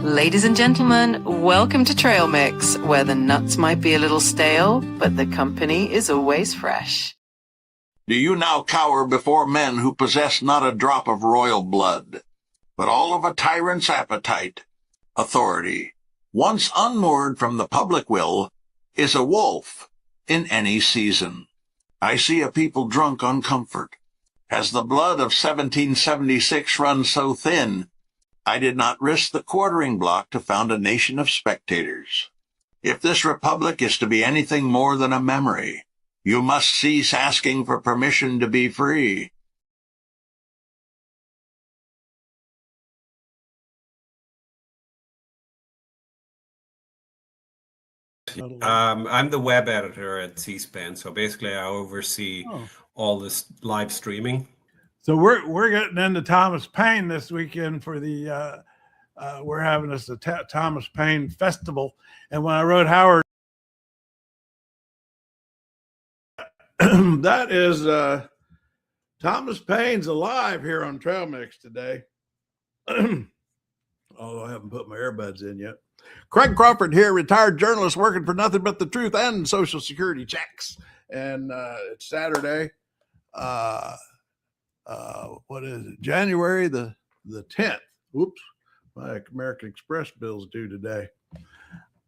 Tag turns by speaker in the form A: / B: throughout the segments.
A: Ladies and gentlemen, welcome to Trail Mix, where the nuts might be a little stale, but the company is always fresh.
B: Do you now cower before men who possess not a drop of royal blood, but all of a tyrant's appetite? Authority, once unmoored from the public will, is a wolf in any season. I see a people drunk on comfort. Has the blood of 1776 run so thin, I did not risk the quartering block to found a nation of spectators. If this republic is to be anything more than a memory, you must cease asking for permission to be free.
C: I'm the web editor at C-SPAN, so basically I oversee all this live streaming.
D: So we're getting into Thomas Paine this weekend for the we're having this Thomas Paine Festival, and when I wrote Howard, that is Thomas Paine's alive here on Trail Mix today. Although I haven't put my earbuds in yet. Craig Crawford here, retired journalist working for nothing but the truth and Social Security checks. And it's Saturday. What is it? January the 10th. Whoops. My American Express bill's due today.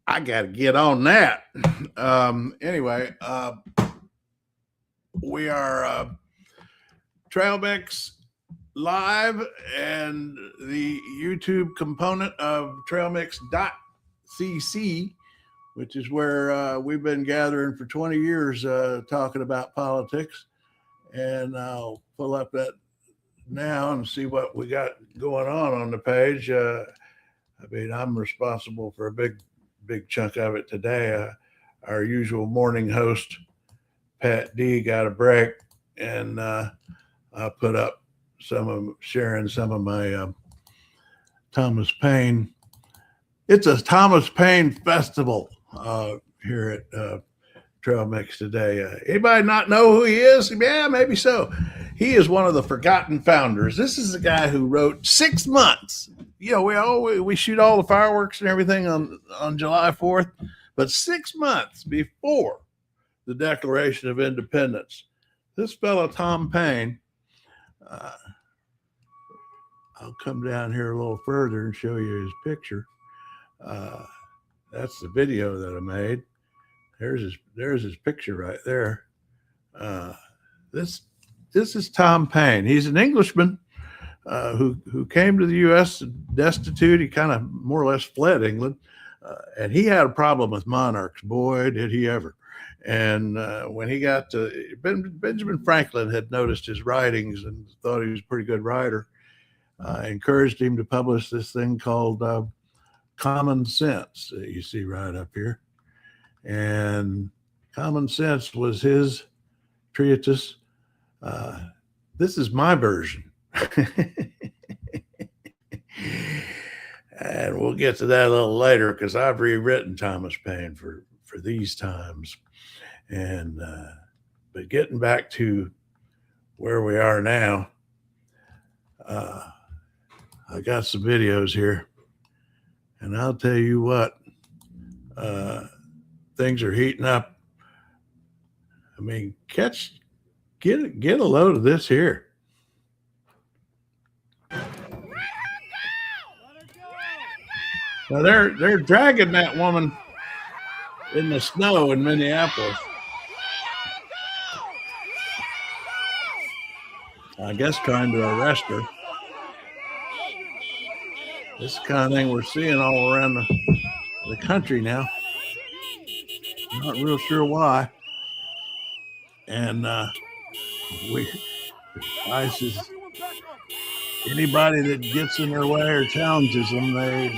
D: I got to get on that. Anyway, we are Trail Mix Live, and the YouTube component of trailmix.cc, which is where we've been gathering for 20 years talking about politics. And I'll pull up that now and see what we got going on the page. I mean, I'm responsible for a big chunk of it today. Our usual morning host, Pat D, got a break, and I put up sharing some of my Thomas Paine. It's a Thomas Paine festival here at Trail Mix today. Anybody not know who he is? Yeah, maybe so. He is one of the forgotten founders. This is the guy who wrote 6 months. You know, we shoot all the fireworks and everything on July 4th, but 6 months before the Declaration of Independence, this fellow Tom Paine. I'll come down here a little further and show you his picture. That's the video that I made. There's his picture right there. This is Tom Paine. He's an Englishman who came to the U.S. destitute. He kind of more or less fled England, and he had a problem with monarchs. Boy, did he ever! And when he got to Benjamin Franklin had noticed his writings and thought he was a pretty good writer. Encouraged him to publish this thing called Common Sense that you see right up here. And Common Sense was his treatise. This is my version. And we'll get to that a little later because I've rewritten Thomas Paine for these times. And but getting back to where we are now, I got some videos here, and I'll tell you what, things are heating up. I mean, get a load of this here. Now they're dragging that woman in the snow in Minneapolis. I guess trying to arrest her. This is the kind of thing we're seeing all around the country now. Not real sure why. And ICE is anybody that gets in their way or challenges them, they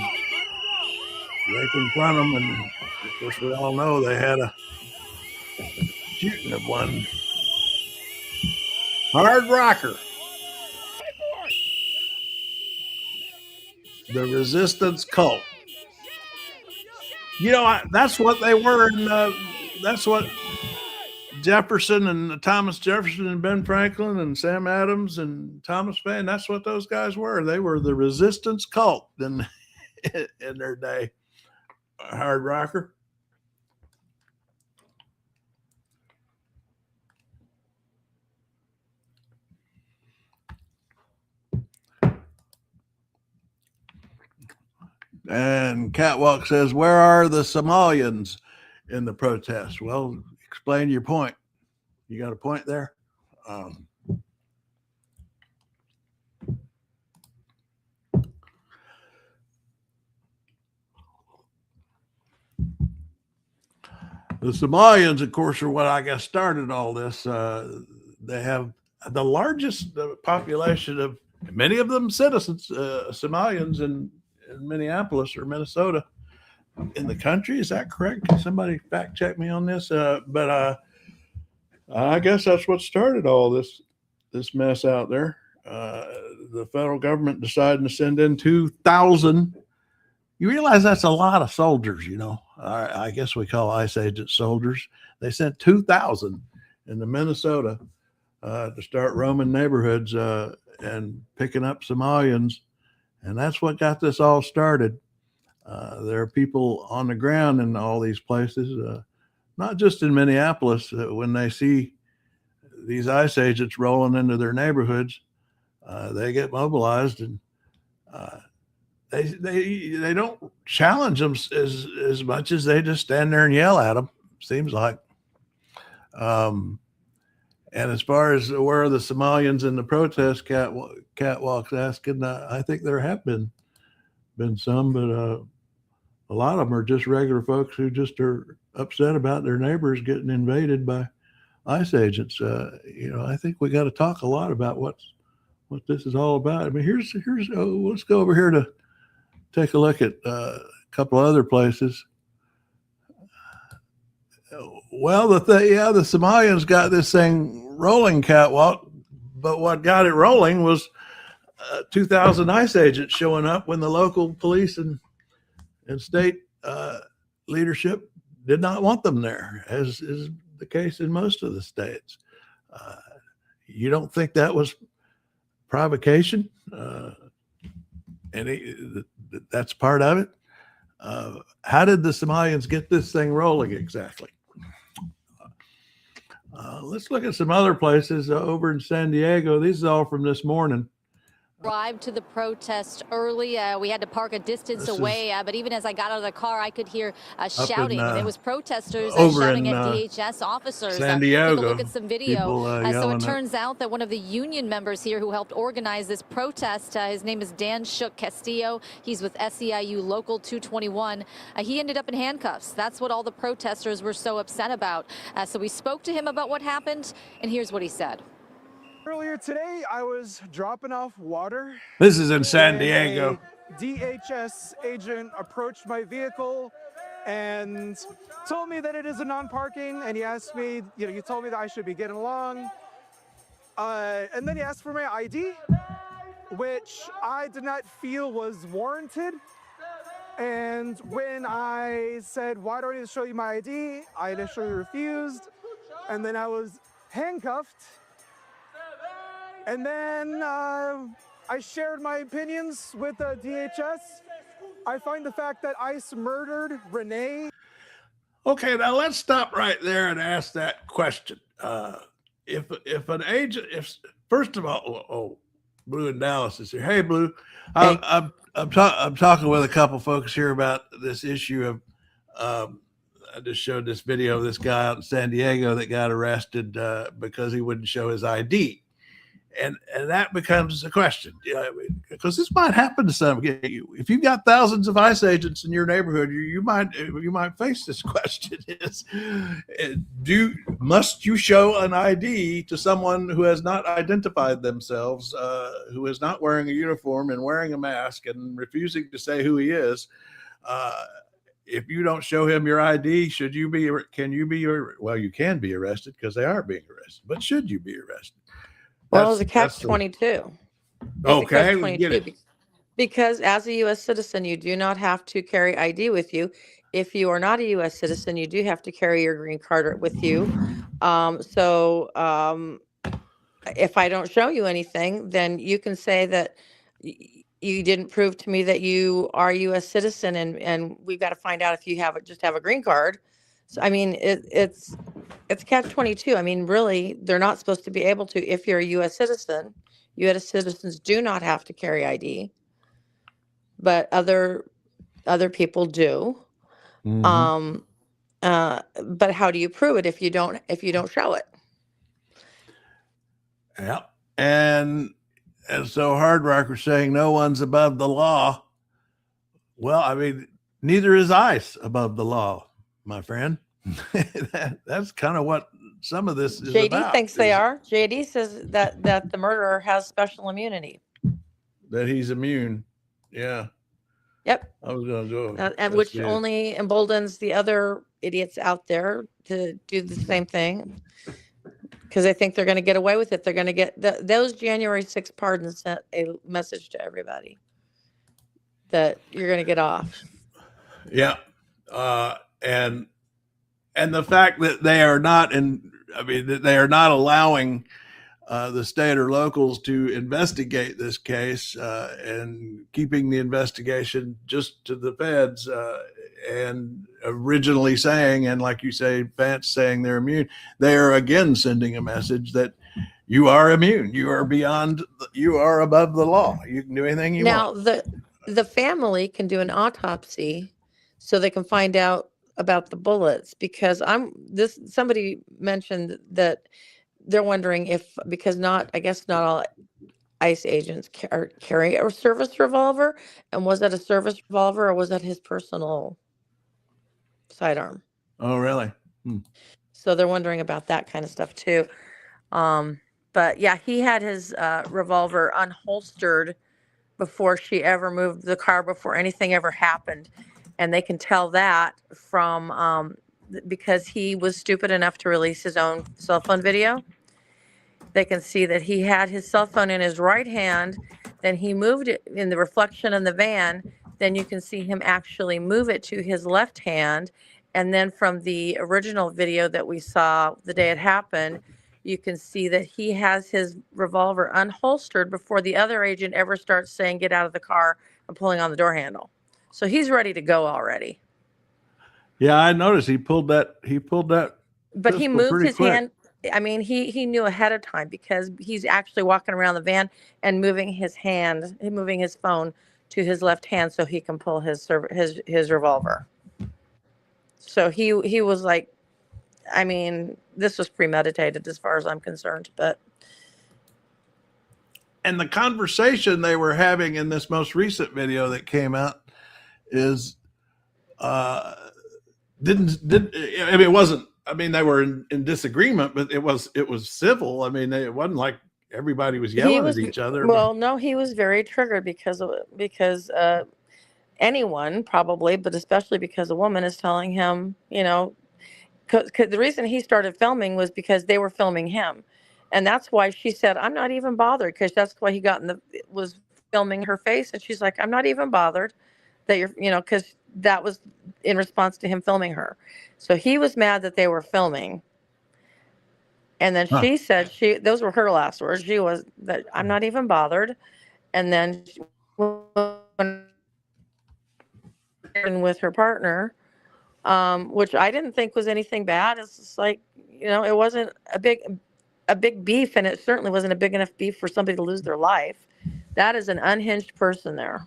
D: confront them. And of course, we all know they had a shooting of one hard rocker. The resistance cult. You know, that's what they were, and that's what Jefferson and Thomas Jefferson and Ben Franklin and Sam Adams and Thomas Paine. That's what those guys were. They were the resistance cult in their day. Hard rocker. And Catwalk says, where are the Somalians in the protest? Well, explain your point. You got a point there? The Somalians, of course, are what I guess started all this. They have the largest population of, many of them citizens, Somalians in Minneapolis or Minnesota in the country. Is that correct? Can somebody fact check me on this? But I guess that's what started all this mess out there. The federal government deciding to send in 2,000. You realize that's a lot of soldiers, you know. I guess we call ICE agents soldiers. They sent 2,000 into Minnesota to start roaming neighborhoods and picking up Somalians. And that's what got this all started. There are people on the ground in all these places, not just in Minneapolis, when they see these ICE agents rolling into their neighborhoods, they get mobilized, and they don't challenge them as much as they just stand there and yell at them, seems like. And as far as where are the Somalians in the protest, Catwalk's asking, I think there have been some, but a lot of them are just regular folks who just are upset about their neighbors getting invaded by ICE agents. I think we got to talk a lot about what this is all about. I mean, here's let's go over here to take a look at a couple of other places. Well, the Somalians got this thing rolling, Catwalk, but what got it rolling was 2,000 ICE agents showing up when the local police and state leadership did not want them there, as is the case in most of the states. You don't think that was provocation? That's part of it. How did the Somalians get this thing rolling exactly? Let's look at some other places over in San Diego. These are all from this morning.
E: Arrived to the protest early. We had to park a distance away, but even as I got out of the car, I could hear shouting. And it was protesters shouting at DHS officers.
D: San Diego.
E: Take a look at some video. So it turns out that one of the union members here who helped organize this protest, his name is Dan Shook Castillo. He's with SEIU Local 221. He ended up in handcuffs. That's what all the protesters were so upset about. So we spoke to him about what happened, and here's what he said.
F: Earlier today, I was dropping off water.
D: This is in San Diego.
F: A DHS agent approached my vehicle and told me that it is a non-parking, and he asked me, you told me that I should be getting along. And then he asked for my ID, which I did not feel was warranted. And when I said, why do I need to show you my ID? I initially refused, and then I was handcuffed. And then I shared my opinions with the DHS. I find the fact that ICE murdered Renee.
D: Okay, now let's stop right there and ask that question. If an agent, first of all, Blue in Dallas is here. Hey, Blue,
G: Hey.
D: I'm talking with a couple folks here about this issue of. I just showed this video of this guy out in San Diego that got arrested because he wouldn't show his ID. And that becomes a question, because this might happen to some. If you've got thousands of ICE agents in your neighborhood, you might face this question: must you show an ID to someone who has not identified themselves, who is not wearing a uniform and wearing a mask and refusing to say who he is? If you don't show him your ID, can you be arrested, because they are being arrested. But should you be arrested?
G: Well, it's a catch-22.
D: Okay, we get it.
G: Because as a U.S. citizen, you do not have to carry ID with you if you are not a U.S. citizen, you do have to carry your green card with you. If I don't show you anything, then you can say that you didn't prove to me that you are a U.S. citizen, and we've got to find out if you just have a green card. So, I mean, it's catch-22. I mean, really, they're not supposed to be able to. If you're a U.S. citizen, U.S. citizens do not have to carry ID, but other people do.
D: Mm-hmm.
G: But how do you prove it if you don't show it?
D: Yeah. And so Hard Rocker's saying no one's above the law. Well, I mean, neither is ICE above the law, my friend. That's kind of what some of this is
G: JD
D: about.
G: thinks they are. JD says that the murderer has special immunity.
D: That he's immune. Yeah.
G: Yep.
D: I was going to go.
G: And which only emboldens the other idiots out there to do the same thing. Because they think they're going to get away with it. They're going to get those January 6th pardons sent a message to everybody that you're going to get off.
D: Yeah. And the fact that they are not that they are not allowing the state or locals to investigate this case and keeping the investigation just to the feds and originally saying, and like you say, Vance saying they're immune, they are again sending a message that you are immune. You are above the law. You can do anything you want.
G: Now, the family can do an autopsy so they can find out about the bullets, because somebody mentioned that they're wondering if, because I guess not all ICE agents carry a service revolver, and was that a service revolver or was that his personal sidearm?
D: Oh, really?
G: So they're wondering about that kind of stuff too. But yeah, he had his revolver unholstered before she ever moved the car, before anything ever happened. And they can tell that from because he was stupid enough to release his own cell phone video. They can see that he had his cell phone in his right hand, then he moved it in the reflection in the van. Then you can see him actually move it to his left hand. And then from the original video that we saw the day it happened, you can see that he has his revolver unholstered before the other agent ever starts saying, "Get out of the car," and pulling on the door handle. So he's ready to go already.
D: Yeah, I noticed he pulled that.
G: But he moved his hand. I mean, he knew ahead of time, because he's actually walking around the van and moving his phone to his left hand so he can pull his revolver. So he was like, I mean, this was premeditated as far as I'm concerned.
D: And the conversation they were having in this most recent video that came out is it wasn't. I mean, they were in disagreement, but it was civil. I mean, it wasn't like everybody was yelling at each other.
G: Well, no, he was very triggered because anyone probably, but especially because a woman is telling him, cause the reason he started filming was because they were filming him. And that's why she said, "I'm not even bothered," because that's why he was filming her face. And she's like, "I'm not even bothered that you're, because that was in response to him filming her." So he was mad that they were filming. And then she said, those were her last words. She was that, "I'm not even bothered." And then with her partner, which I didn't think was anything bad. It's just like, it wasn't a big beef, and it certainly wasn't a big enough beef for somebody to lose their life. That is an unhinged person there.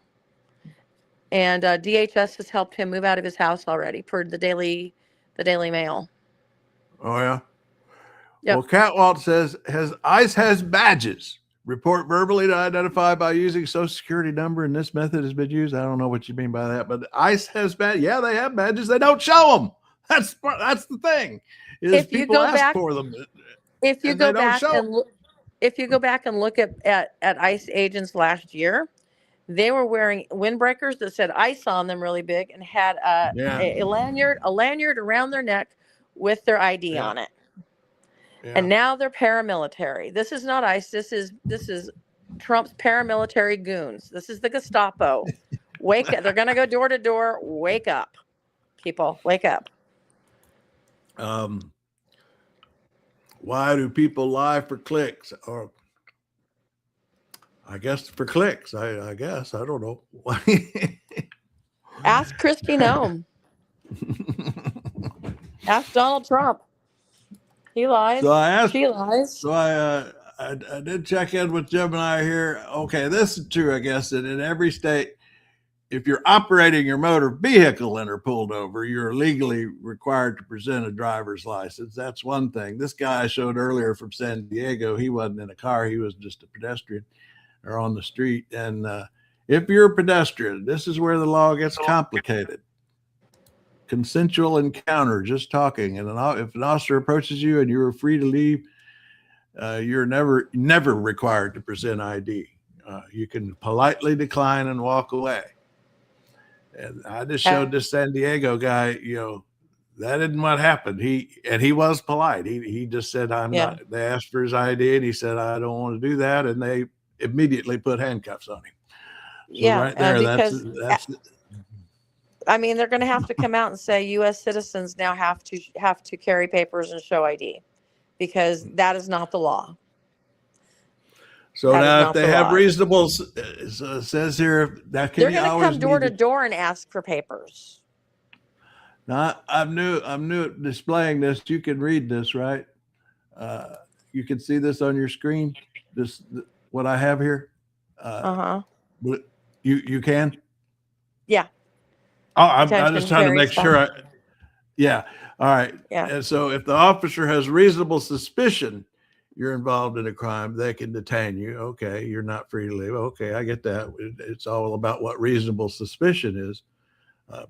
G: And DHS has helped him move out of his house already, per the Daily Mail.
D: Oh, yeah?
G: Yep.
D: Well, Catwalt says, ICE has badges. Report verbally to identify by using social security number, and this method has been used. I don't know what you mean by that, but ICE has badges. Yeah, they have badges. They don't show them. That's the thing.
G: If you go back
D: for them.
G: If you go back and look at ICE agents last year, they were wearing windbreakers that said ICE on them really big, and had a lanyard around their neck with their ID on it. Yeah. And now they're paramilitary. This is not ICE. This is Trump's paramilitary goons. This is the Gestapo. Wake up. They're going to go door to door. Wake up, people. Wake up.
D: Why do people lie for clicks? Or I guess for clicks. I guess. I don't know.
G: Ask Kristi Noem. Ask Donald Trump. He lies.
D: So I asked.
G: She lies.
D: So I did check in with Gemini here. Okay, this is true, I guess, that in every state, if you're operating your motor vehicle and are pulled over, you're legally required to present a driver's license. That's one thing. This guy I showed earlier from San Diego, he wasn't in a car. He was just a pedestrian or on the street. And if you're a pedestrian, this is where the law gets complicated. Consensual encounter, just talking. And if an officer approaches you and you're free to leave, you're never required to present ID. You can politely decline and walk away. And I just showed this San Diego guy, that isn't what happened. He was polite. He just said, I'm not. They asked for his ID and he said, I don't want to do that. And they immediately put handcuffs on him. So right there, that's
G: I mean, they're going to have to come out and say U.S. citizens now have to carry papers and show ID, because that is not the law.
D: So now if they have reasonable, says here, that can
G: they're going to come door to door and ask for papers.
D: Now I'm new at displaying this. You can read this, right? You can see this on your screen. What I have here. You can.
G: Yeah.
D: Oh, I'm just trying to make sure. Yeah. All right.
G: Yeah.
D: And so if the officer has reasonable suspicion you're involved in a crime, they can detain you. Okay, you're not free to leave. Okay, I get that. It's all about what reasonable suspicion is.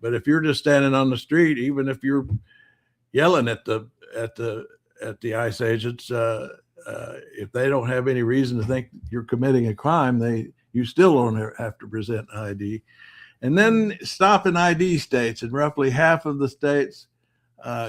D: But if you're just standing on the street, even if you're yelling at the ICE agents, if they don't have any reason to think you're committing a crime, you still don't have to present ID. And then stop and ID states. In roughly half of the states,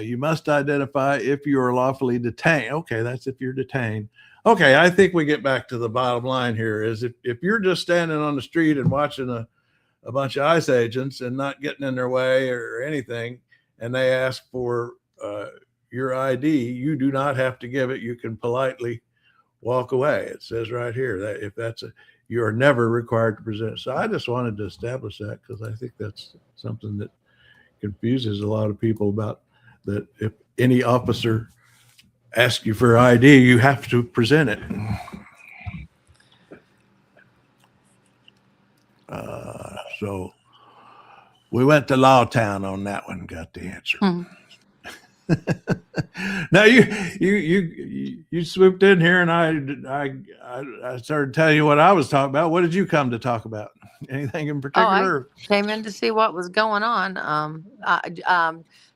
D: you must identify if you are lawfully detained. Okay, that's if you're detained. Okay, I think we get back to the bottom line here is if you're just standing on the street and watching a bunch of ICE agents and not getting in their way or anything, and they ask for your ID, you do not have to give it. You can politely walk away. It says right here that if you are never required to present. So I just wanted to establish that because I think that's something that confuses a lot of people about that. If any officer asks you for ID, you have to present it. So we went to Lawtown on that one, got the answer. Now you swooped in here and I started telling you what I was talking about. What did you come to talk about? Anything in particular?
G: I came in to see what was going on.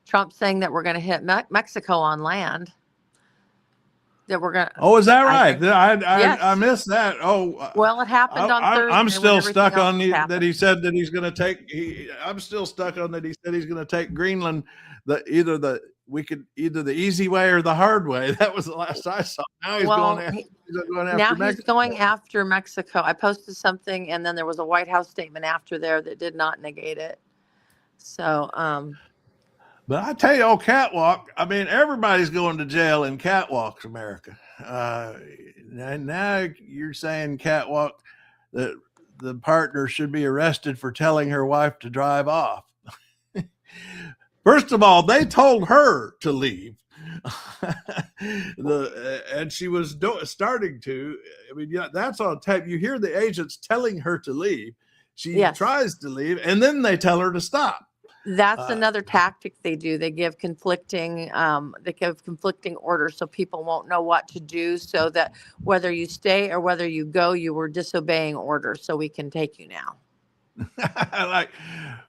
G: Trump saying that we're going to hit Mexico on land. That we're going to.
D: Oh, is that right?
G: Yes.
D: I missed that. Oh,
G: well, it happened on Thursday.
D: I'm still stuck on that he said that he's going to take. I'm still stuck on that he said he's going to take Greenland. Either the easy way or the hard way. That was the last I saw. Now he's going after
G: Mexico. I posted something, and then there was a White House statement after there that did not negate it. So,
D: but I tell you, catwalk. I mean, everybody's going to jail in catwalks, America. And now you're saying catwalk that the partner should be arrested for telling her wife to drive off. First of all, they told her to leave, and she was starting to. I mean, that's on tape. You hear the agents telling her to leave. She tries to leave, and then they tell her to stop.
G: That's another tactic they do. They give conflicting orders, so people won't know what to do. So that whether you stay or whether you go, you were disobeying orders. So we can take you now.
D: Like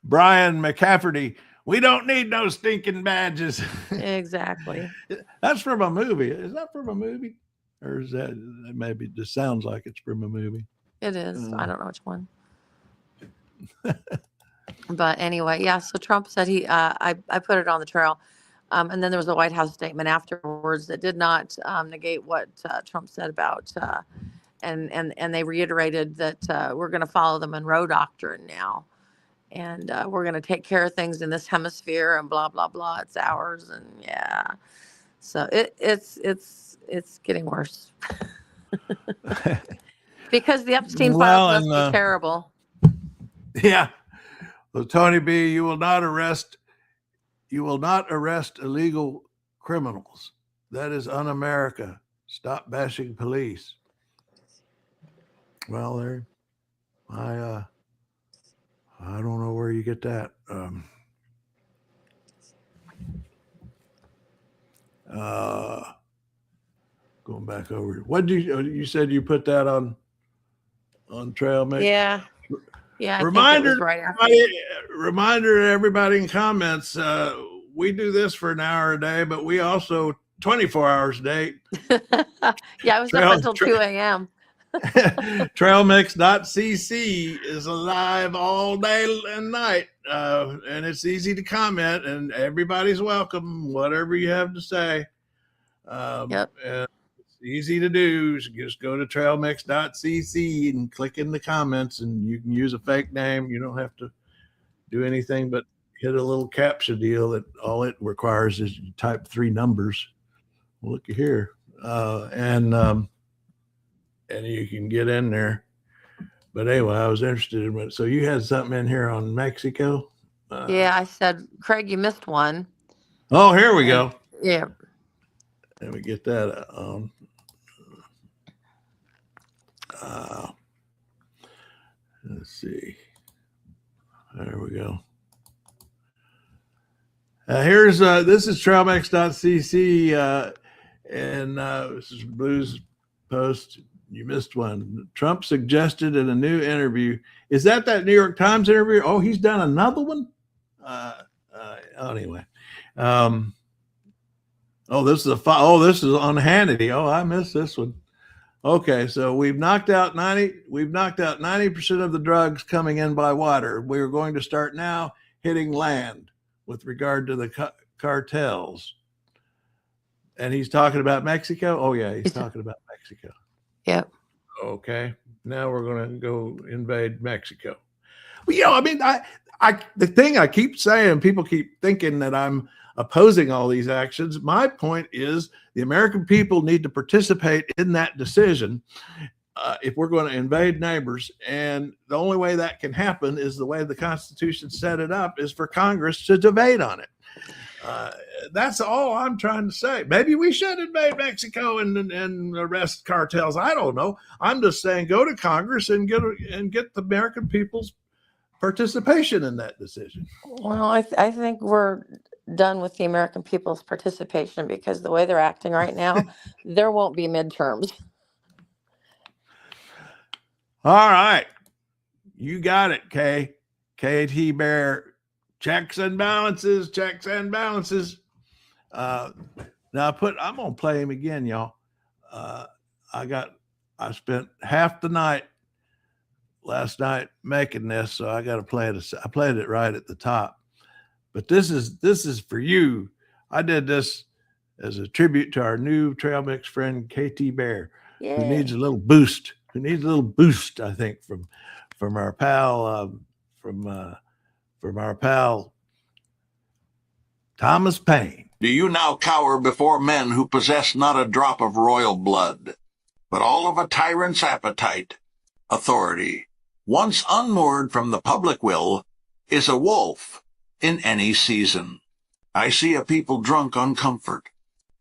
D: Brian McCafferty. We don't need no stinking badges.
G: Exactly.
D: That's from a movie. Is that from a movie? Or is that maybe it just sounds like it's from a movie?
G: It is. I don't know which one. But anyway, yeah. So Trump said I put it on the trail. And then there was a White House statement afterwards that did not negate what Trump said about, and they reiterated that we're going to follow the Monroe Doctrine now. and we're going to take care of things in this hemisphere and blah, blah, blah. It's ours. And yeah, so it's getting worse because the Epstein files must be terrible.
D: Yeah. So Tony B, you will not arrest illegal criminals. That is un-America. Stop bashing police. Well, there, I don't know where you get that. Going back over. What did you said you put that on Trail Mix?
G: Yeah. Yeah.
D: Reminder,
G: right
D: reminder to everybody in comments. We do this for an hour a day, but we also 24 hours a day.
G: Yeah, I was up until 2 a.m.
D: Trailmix.cc is alive all day and night, and it's easy to comment, and everybody's welcome. Whatever you have to say,
G: Yep.
D: And it's easy to do. Just go to trailmix.cc and click in the comments, and you can use a fake name. You don't have to do anything but hit a little captcha deal that all it requires is you type 3 numbers. Look here, and you can get in there. But anyway, I was interested in it. So you had something in here on Mexico?
G: Yeah, I said, Craig, you missed one.
D: Oh, here we go.
G: Yeah.
D: Let me get that on. Let's see. There we go. Here's this is trailmix.cc, and this is Blues Post. You missed one. Trump suggested in a new interview. Is that New York Times interview? Oh, he's done another one. Anyway, this is this is on Hannity. Oh, I missed this one. Okay, so we've knocked out 90% of the drugs coming in by water. We're going to start now hitting land with regard to the cartels. And he's talking about Mexico. Oh yeah, he's talking about Mexico.
G: Yep.
D: Okay. Now we're going to go invade Mexico. Well, I mean, the thing I keep saying, people keep thinking that I'm opposing all these actions. My point is the American people need to participate in that decision if we're going to invade neighbors. And the only way that can happen is the way the Constitution set it up is for Congress to debate on it. That's all I'm trying to say. Maybe we should invade Mexico and arrest cartels. I don't know. I'm just saying go to Congress and get the American people's participation in that decision.
G: Well, I think we're done with the American people's participation because the way they're acting right now, there won't be midterms.
D: All right. You got it, KT Bear. Checks and balances. Now I'm gonna play him again, y'all. I spent half the night last night making this, so I got to play it. I played it right at the top, but this is for you. I did this as a tribute to our new Trail Mix friend KT Bear, who needs a little boost. I think from our pal from our pal Thomas Paine.
B: Do you now cower before men who possess not a drop of royal blood, but all of a tyrant's appetite? Authority, once unmoored from the public will, is a wolf in any season. I see a people drunk on comfort.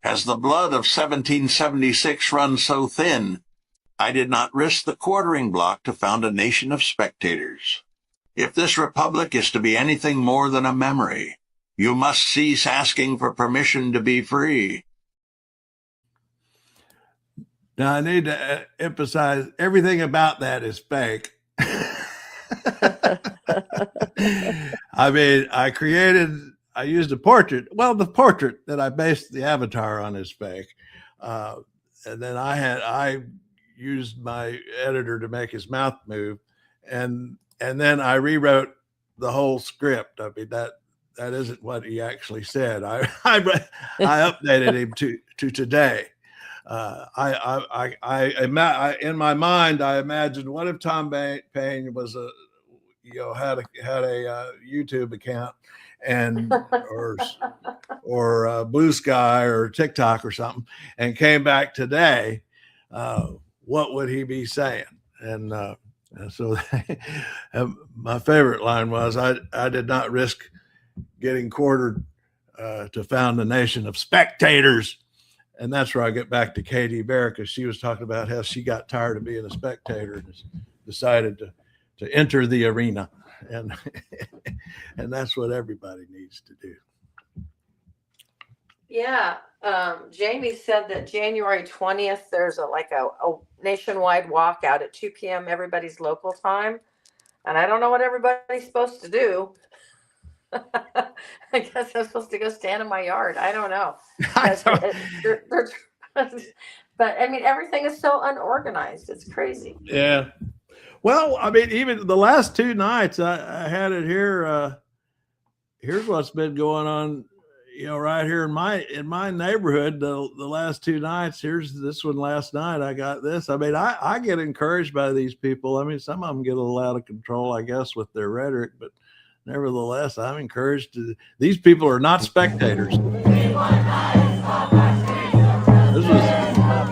B: Has the blood of 1776 run so thin, I did not risk the quartering block to found a nation of spectators. If this republic is to be anything more than a memory, you must cease asking for permission to be free.
D: Now, I need to emphasize everything about that is fake. I mean, I used a portrait. Well, the portrait that I based the avatar on is fake. And then I used my editor to make his mouth move. And then I rewrote the whole script. I mean, that isn't what he actually said. I updated him to today. In my mind, I imagined, what if Tom Paine was had a YouTube account and or Blue Sky or TikTok or something, and came back today, what would he be saying? And so my favorite line was, I did not risk getting quartered to found a nation of spectators. And that's where I get back to Katie Bear, because she was talking about how she got tired of being a spectator and decided to enter the arena. And and that's what everybody needs to do.
G: Yeah. Jamie said that January 20th, there's a nationwide walkout at 2 p.m. everybody's local time. And I don't know what everybody's supposed to do. I guess I'm supposed to go stand in my yard. I don't know. But I mean, everything is so unorganized. It's crazy.
D: Yeah. Well, I mean, even the last 2 nights, I had it here. Here's what's been going on, right here in my neighborhood. The last 2 nights. Here's this one last night. I got this. I mean, I get encouraged by these people. I mean, some of them get a little out of control, I guess, with their rhetoric, but nevertheless, I'm encouraged to. These people are not spectators.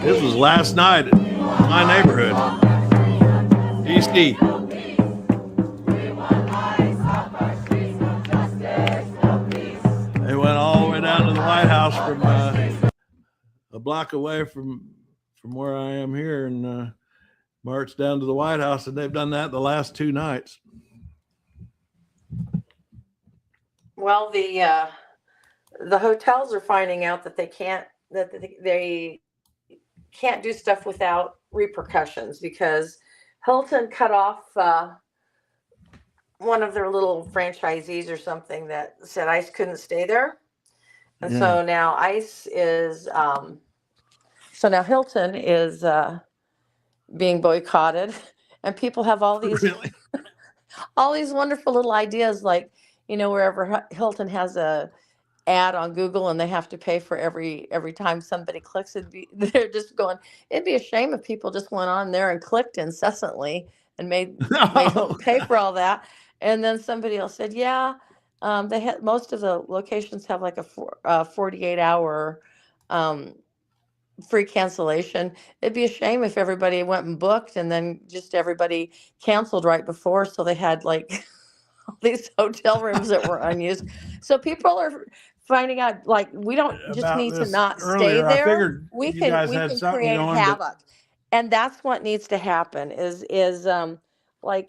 D: This was last night in my neighborhood, DC. They went all the way down to the White House from a block away from where I am here, and marched down to the White House, and they've done that the last 2 nights.
G: Well, the hotels are finding out that they can't do stuff without repercussions, because Hilton cut off one of their little franchisees or something that said ICE couldn't stay there. And so now ICE is, so now Hilton is being boycotted, and people have all these, all these wonderful little ideas, like, wherever Hilton has a ad on Google and they have to pay for every time somebody clicks, they're just going, it'd be a shame if people just went on there and clicked incessantly and made Hilton pay for all that. And then somebody else said, they had, most of the locations have like a 48-hour free cancellation. It'd be a shame if everybody went and booked and then just everybody canceled right before, so they had like these hotel rooms that were unused. So people are finding out, like, we don't just need to not stay there. We can create havoc. And that's what needs to happen is like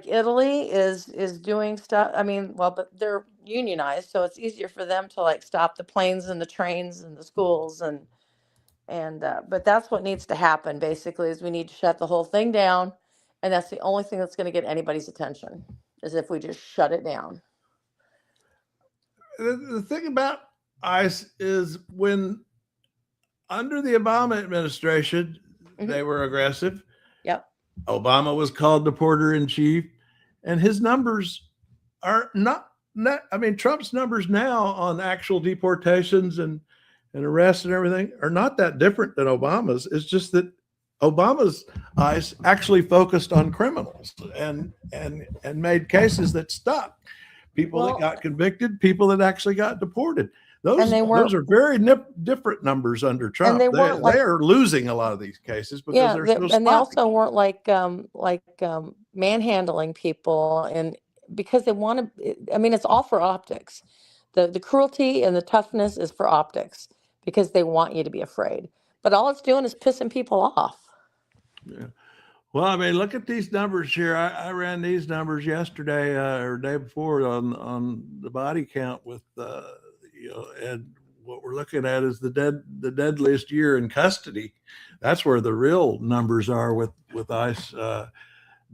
G: Italy is doing stuff. I mean, well, but they're unionized, so it's easier for them to like stop the planes and the trains and the schools but that's what needs to happen basically, is we need to shut the whole thing down. And that's the only thing that's going to get anybody's attention, is if we just shut it down.
D: The thing about ICE is, when under the Obama administration, they were aggressive.
G: Yep.
D: Obama was called deporter in chief, and his numbers are not, I mean, Trump's numbers now on actual deportations and arrests and everything are not that different than Obama's. It's just that Obama's ICE actually focused on criminals and made cases that stuck. People that got convicted, people that actually got deported. Those are very different numbers under Trump.
G: And they
D: are losing a lot of these cases because they're so sloppy.
G: And they also weren't like manhandling people, and because they want to. I mean, it's all for optics. The cruelty and the toughness is for optics, because they want you to be afraid. But all it's doing is pissing people off.
D: Yeah. Well, I mean, look at these numbers here. I ran these numbers yesterday or day before on the body count with, and what we're looking at is the deadliest year in custody. That's where the real numbers are with ICE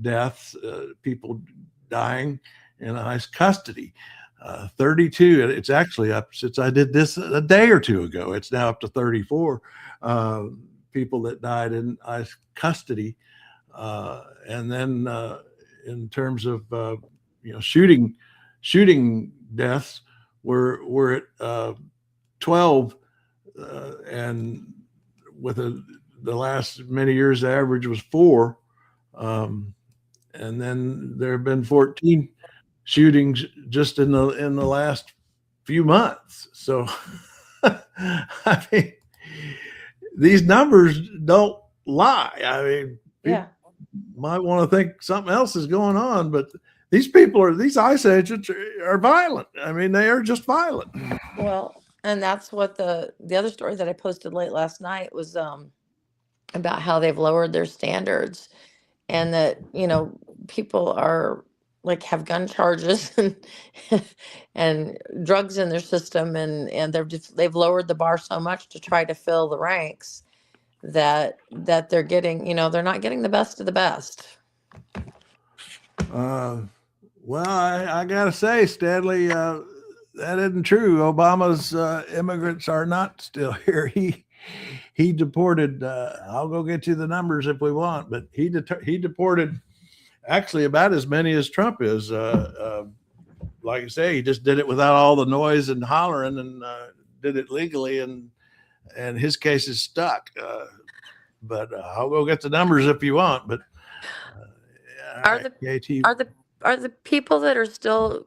D: deaths, people dying in ICE custody. 32. It's actually up since I did this a day or two ago. It's now up to 34 people that died in ICE custody. And then in terms of shooting deaths, we're at 12, and with the last many years, the average was 4. and then there have been 14 shootings just in the last few months. So, I mean, these numbers don't lie. I mean, people might want to think something else is going on, but these ICE agents are violent. I mean, they are just violent.
G: Well, and that's what the other story that I posted late last night was about how they've lowered their standards, and that, people are like have gun charges and drugs in their system, and they've lowered the bar so much to try to fill the ranks that they're getting, they're not getting the best of the best.
D: Well, I gotta say, Stanley, that isn't true. Obama's immigrants are not still here. He deported. I'll go get you the numbers if we want, but he deported actually about as many as Trump is. Like I say, he just did it without all the noise and hollering, and did it legally, and his case is stuck. But I'll go get the numbers if you want. But
G: are the people that are still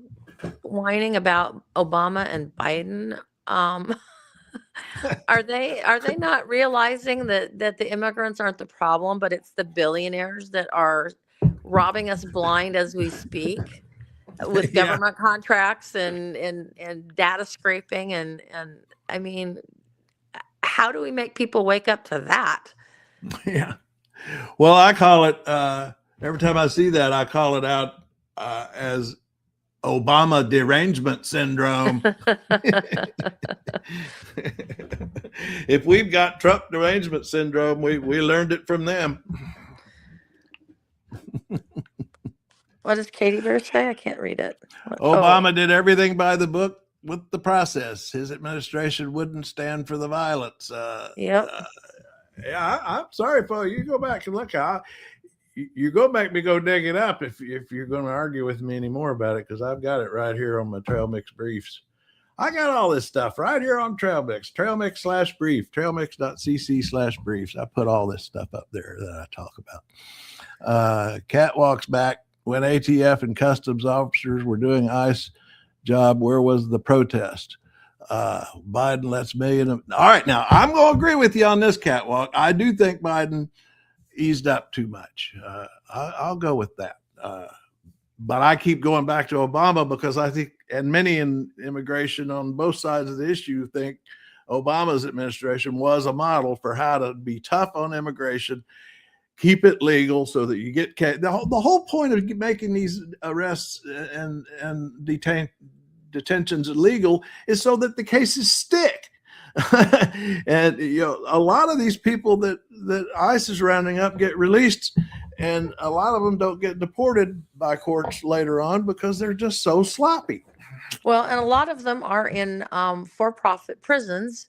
G: whining about Obama and Biden, are they not realizing that the immigrants aren't the problem, but it's the billionaires that are robbing us blind as we speak with government contracts and data scraping and I mean, how do we make people wake up to that?
D: Yeah. Well, I call it every time I see that, I call it out as Obama derangement syndrome. If we've got Trump derangement syndrome, we learned it from them.
G: What does Katie Bear say? I can't read it.
D: Obama did everything by the book with the process. His administration wouldn't stand for the violence.
G: Yep.
D: I'm sorry, Paul. You go back and look. You're going to make me go dig it up if you're going to argue with me anymore about it, because I've got it right here on my Trail Mix briefs. I got all this stuff right here on Trail Mix, trailmix/brief, trailmix.cc/briefs. I put all this stuff up there that I talk about. Cat walks back. When ATF and customs officers were doing ICE job, where was the protest? Biden lets million of... All right, now I'm going to agree with you on this catwalk. I do think Biden eased up too much. I'll go with that. But I keep going back to Obama because I think, and many in immigration on both sides of the issue think Obama's administration was a model for how to be tough on immigration, keep it legal so that you get the whole point of making these arrests and detentions illegal is so that the cases stick. And a lot of these people that ICE is rounding up get released, and a lot of them don't get deported by courts later on because they're just so sloppy.
G: Well, and a lot of them are in for-profit prisons.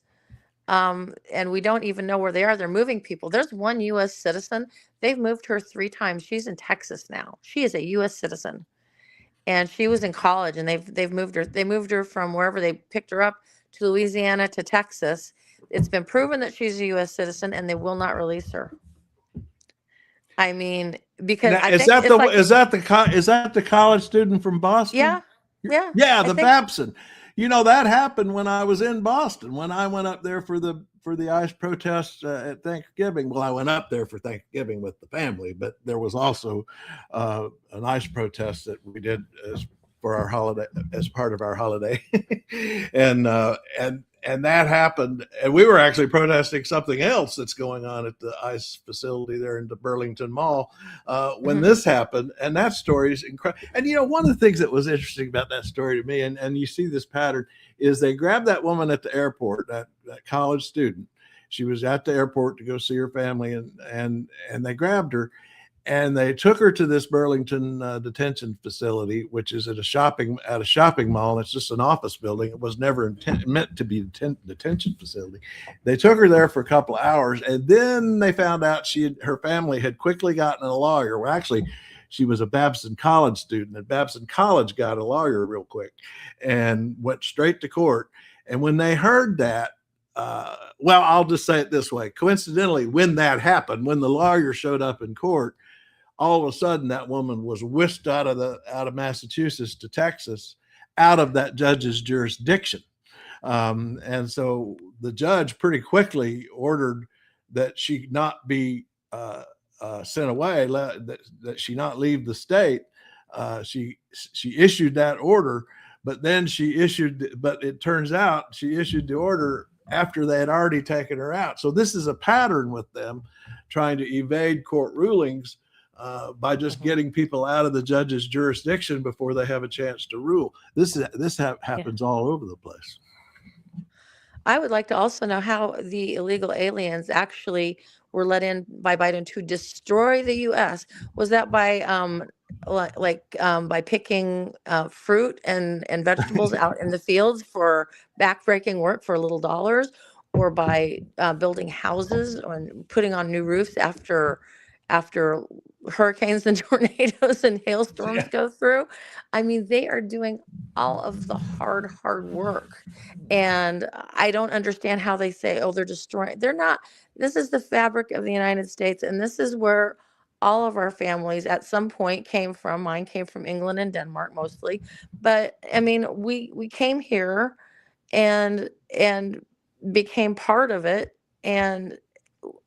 G: And we don't even know where they are. They're moving people. There's one U.S. citizen. They've moved her 3 times. She's in Texas now. She is a U.S. citizen, and she was in college. And they've moved her. They moved her from wherever they picked her up to Louisiana to Texas. It's been proven that she's a U.S. citizen, and they will not release her. I mean, because
D: now, is that the college student from Boston?
G: Yeah.
D: The Babson. That happened when I was in Boston, when I went up there for the ICE protests at Thanksgiving. Well, I went up there for Thanksgiving with the family, but there was also an ICE protest that we did as part of our holiday. and that happened. And we were actually protesting something else that's going on at the ICE facility there in the Burlington Mall when this happened. And that story is incredible. And, one of the things that was interesting about that story to me, and you see this pattern, is they grabbed that woman at the airport, that college student. She was at the airport to go see her family, and they grabbed her. And they took her to this Burlington detention facility, which is at a shopping mall. It's just an office building. It was never meant to be a detention facility. They took her there for a couple of hours, and then they found out her family had quickly gotten a lawyer. Well, actually, she was a Babson College student, and Babson College got a lawyer real quick and went straight to court. And when they heard that, I'll just say it this way. Coincidentally, when that happened, when the lawyer showed up in court, all of a sudden that woman was whisked out of Massachusetts to Texas, out of that judge's jurisdiction. And so the judge pretty quickly ordered that she not be sent away, that she not leave the state. She issued that order, but then but it turns out she issued the order after they had already taken her out. So this is a pattern with them trying to evade court rulings by just getting people out of the judge's jurisdiction before they have a chance to rule. This happens all over the place.
G: I would like to also know how the illegal aliens actually were let in by Biden to destroy the U.S. Was that by by picking fruit and vegetables out in the fields for backbreaking work for little dollars, or by building houses and putting on new roofs after hurricanes and tornadoes and hailstorms go through? I mean, they are doing all of the hard work. And I don't understand how they say, oh, they're destroying. They're not. This is the fabric of the United States. And this is where all of our families at some point came from. Mine came from England and Denmark mostly. But I mean, we came here and became part of it. And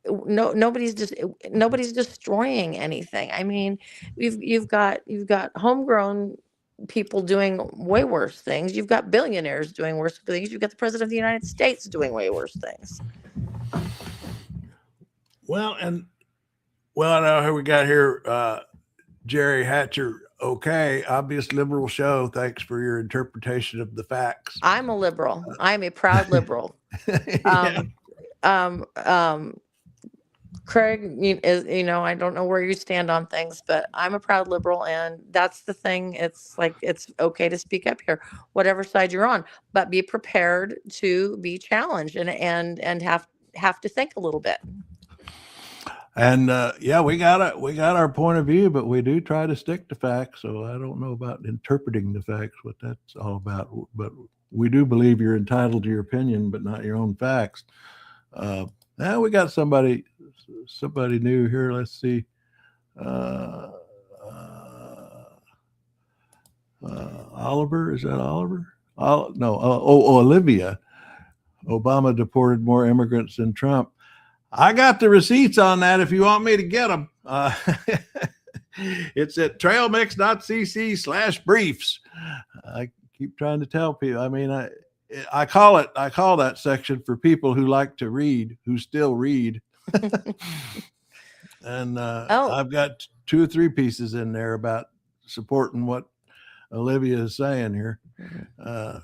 G: nobody's destroying anything. I mean, you've got homegrown people doing way worse things. You've got billionaires doing worse things. You've got the president of the United States doing way worse things.
D: Well, I know who we got here. Jerry Hatcher. Okay, obvious liberal show. Thanks for your interpretation of the facts.
G: I'm a liberal. I'm a proud liberal. Craig I don't know where you stand on things, but I'm a proud liberal, and that's the thing. It's like, it's okay to speak up here, whatever side you're on, but be prepared to be challenged and have to think a little bit.
D: And we got our point of view, but we do try to stick to facts. So I don't know about interpreting the facts, what that's all about. But we do believe you're entitled to your opinion, but not your own facts. Now we got somebody new here. Let's see. Oliver, is that Oliver? Olivia. Obama deported more immigrants than Trump. I got the receipts on that if you want me to get them. It's at trailmix.cc/briefs. I keep trying to tell people. I mean, I call that section for people who like to read, who still read. And I've got 2 or 3 pieces in there about supporting what Olivia is saying here.
G: The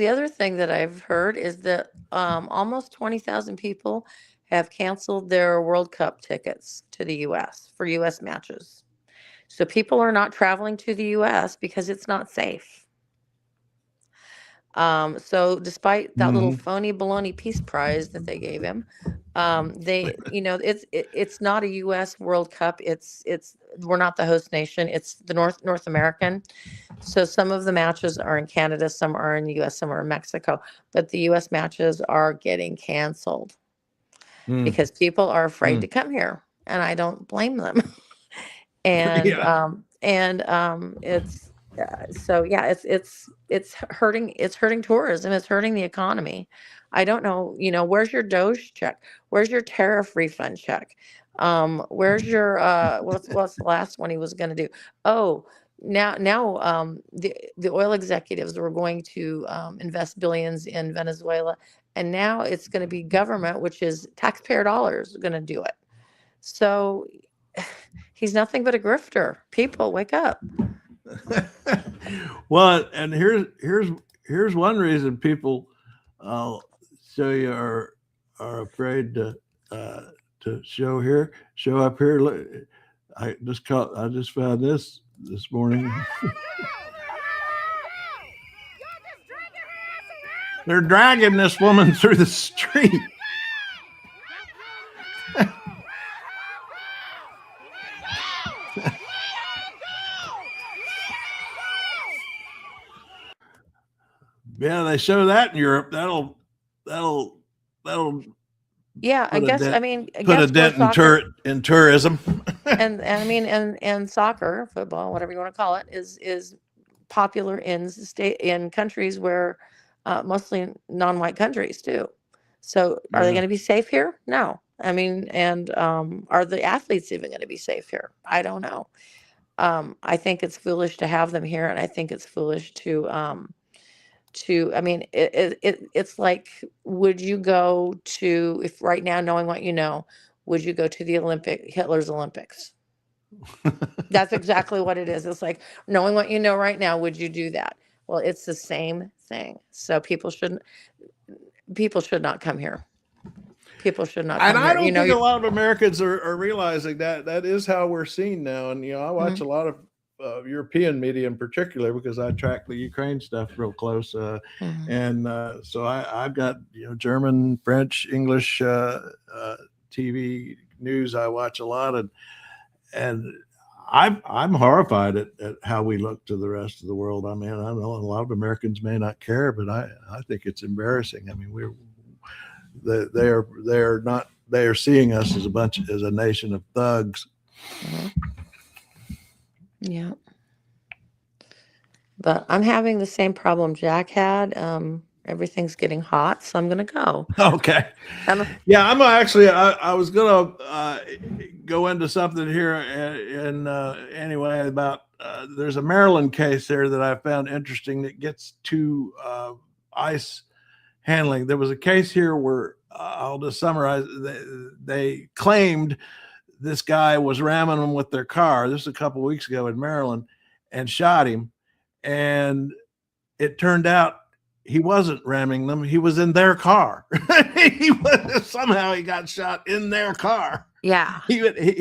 G: other thing that I've heard is that almost 20,000 people have canceled their World Cup tickets to the U.S. for U.S. matches. So people are not traveling to the U.S. because it's not safe. So despite that little phony baloney peace prize that they gave him, it's not a U.S. World Cup. We're not the host nation. It's the North American. So some of the matches are in Canada, some are in the U.S., some are in Mexico, but the U.S. matches are getting canceled because people are afraid to come here, and I don't blame them. And it's hurting tourism. It's hurting the economy. I don't know, where's your Doge check? Where's your tariff refund check? Where's your what's the last one he was going to do? Oh, now the oil executives were going to invest billions in Venezuela, and now it's going to be government, which is taxpayer dollars, going to do it. So he's nothing but a grifter. People, wake up.
D: Well, and here's one reason people are afraid to show up here. I just found this morning. They're dragging this woman through the street. Yeah, they show that in Europe. That'll
G: Yeah, I guess. I mean, I
D: put a
G: guess where
D: dent
G: soccer
D: in tourism.
G: and I mean, and soccer, football, whatever you want to call it, is popular in countries where mostly non-white countries too. So are they
D: Yeah.
G: going to be safe here? No. I mean, and are the athletes even going to be safe here? I don't know. I think it's foolish to have them here, and I think it's foolish to I mean, it's like, would you go to, if right now, knowing what you know, would you go to the Hitler's Olympics? That's exactly what it is. It's like, knowing what you know right now, would you do that? Well, it's the same thing. So people should not come here. People should not
D: And
G: come
D: I
G: here.
D: don't think a lot of Americans are realizing that is how we're seen now. And, I watch a lot of European media in particular, because I track the Ukraine stuff real close. And so I've got, German, French, English TV news I watch a lot. And I'm horrified at how we look to the rest of the world. I mean, I know a lot of Americans may not care, but I think it's embarrassing. I mean, they are seeing us as a nation of thugs.
G: Yeah. But I'm having the same problem Jack had. Everything's getting hot, so I'm going to go.
D: Okay. Yeah, I'm actually, I was going to go into something here and anyway, about there's a Maryland case there that I found interesting that gets to ICE handling. There was a case here where I'll just summarize. They claimed this guy was ramming them with their car. This was a couple of weeks ago in Maryland, and shot him. And it turned out he wasn't ramming them. He was in their car. Somehow he got shot in their car.
G: Yeah.
D: He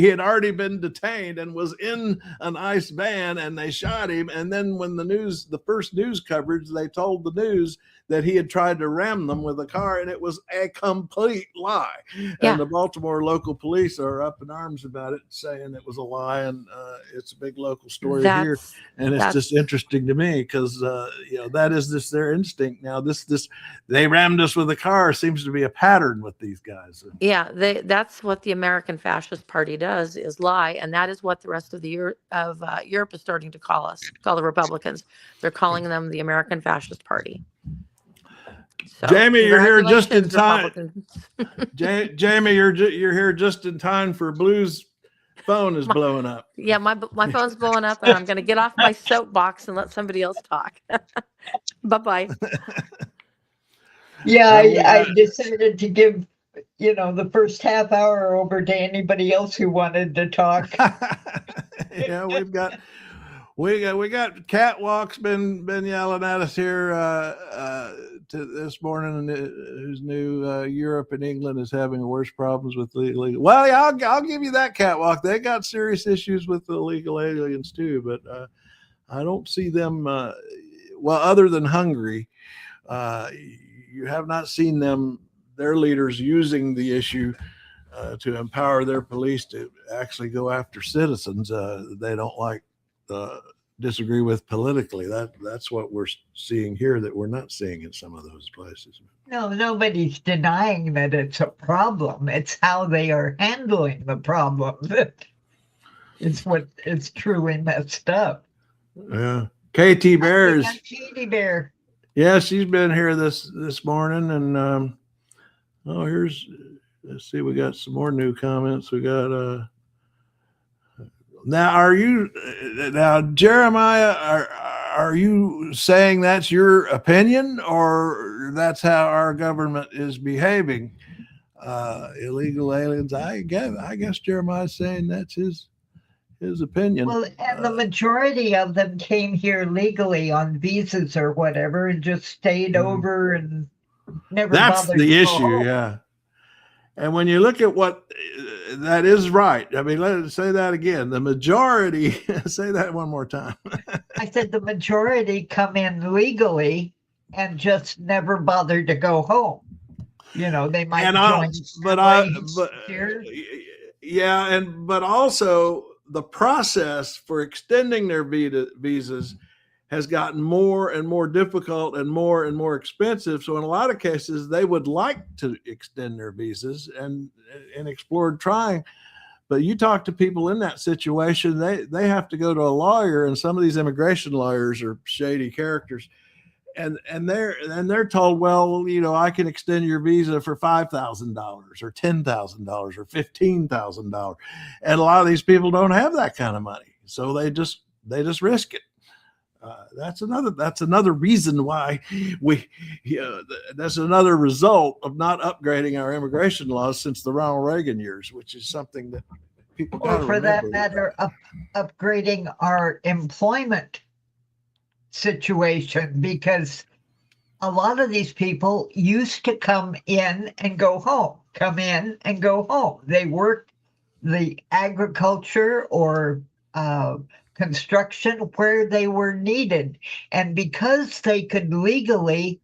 D: had already been detained and was in an ICE van, and they shot him. And then when the first news coverage, they told the news that he had tried to ram them with a car, and it was a complete lie. Yeah. And the Baltimore local police are up in arms about it, saying it was a lie. And it's a big local story here. And it's just interesting to me because, that is their instinct. Now, they rammed us with a car seems to be a pattern with these guys.
G: Yeah, that's what the American Fascist Party does, is lie, and that is what the rest of Europe is starting to call the Republicans. They're calling them the American Fascist Party. So,
D: Jamie, you're here just in time. Jamie, you're here just in time for Blue's phone is blowing up.
G: Yeah, my phone's blowing up, and I'm going to get off my soapbox and let somebody else talk. Bye-bye.
H: Yeah, I decided to give the first half hour over to anybody else who wanted to talk.
D: Yeah, we got Catwalk's been yelling at us here this morning, who's new. Europe and England is having worse problems with illegal. Well, yeah, I'll give you that, Catwalk. They got serious issues with the illegal aliens too, but I don't see them. Other than Hungary, you have not seen their leaders using the issue to empower their police to actually go after citizens they don't like, disagree with politically. That's what we're seeing here that we're not seeing in some of those places.
H: No, nobody's denying that it's a problem. It's how they are handling the problem that is what is truly messed up.
D: Yeah. Katie Bears.
H: Katie Bear.
D: Yeah, she's been here this morning, and let's see, we got some more new comments. We got now Jeremiah, are you saying that's your opinion, or that's how our government is behaving? Illegal aliens, I guess Jeremiah's saying that's his opinion.
H: Well, and the majority of them came here legally on visas or whatever, and just stayed over and never
D: That's
H: bothered
D: the
H: to go
D: issue.
H: home.
D: Yeah. And when you look at what that is, right. I mean, let's say that again. The majority, say that one more time.
H: I said the majority come in legally and just never bothered to go home. They might join.
D: But also the process for extending their visas has gotten more and more difficult and more expensive. So in a lot of cases, they would like to extend their visas and explored trying. But you talk to people in that situation, they have to go to a lawyer, and some of these immigration lawyers are shady characters. And they're told, well, you know, I can extend your visa for $5,000 or $10,000 or $15,000. And a lot of these people don't have that kind of money. So they just risk it. That's another reason why that's another result of not upgrading our immigration laws since the Ronald Reagan years, which is something that people got to remember.
H: Or for that matter, upgrading our employment situation, because a lot of these people used to come in and go home. They worked the agriculture or construction where they were needed. And because they could legally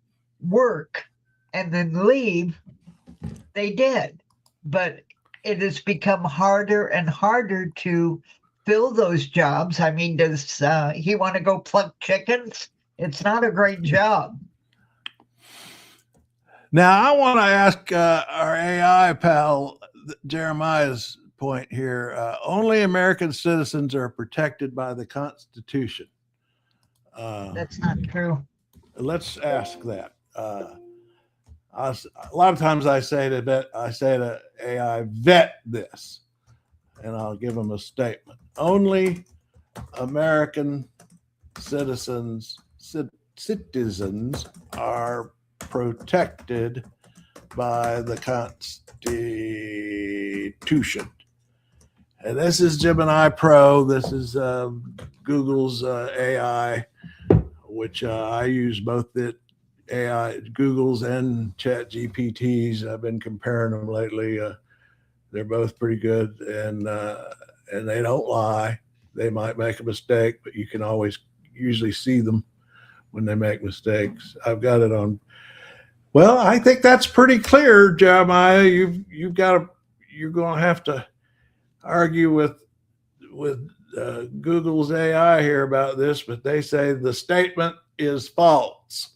H: work and then leave, they did. But it has become harder and harder to fill those jobs. I mean, does he want to go pluck chickens? It's not a great job.
D: Now, I want to ask our AI pal, Jeremiah's point here. Only American citizens are protected by the Constitution.
H: That's not true.
D: Let's ask that. A lot of times I say to AI, vet this, and I'll give them a statement. Only American citizens are protected by the Constitution. And this is Gemini Pro. This is Google's AI, which I use both the AI, Google's and ChatGPT's. I've been comparing them lately. They're both pretty good, and they don't lie. They might make a mistake, but you can always usually see them when they make mistakes. I've got it on. Well, I think that's pretty clear, Jeremiah. You're going to have to argue with Google's AI here about this, but they say the statement is false.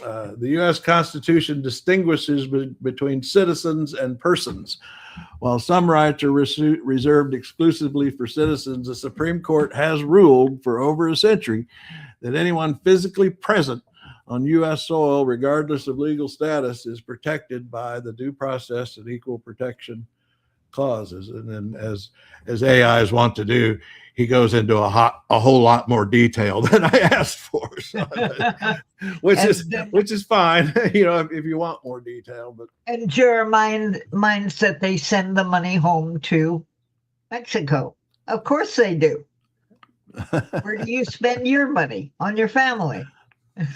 D: The U.S. Constitution distinguishes between citizens and persons. While some rights are reserved exclusively for citizens, the Supreme Court has ruled for over a century that anyone physically present on U.S. soil, regardless of legal status, is protected by the due process and equal protection clauses. And then, as AIs want to do, he goes into a whole lot more detail than I asked for, so, which is fine, you know, if you want more detail. But
H: and Jeremiah minds that they send the money home to Mexico. Of course they do. Where do you spend your money? On your family.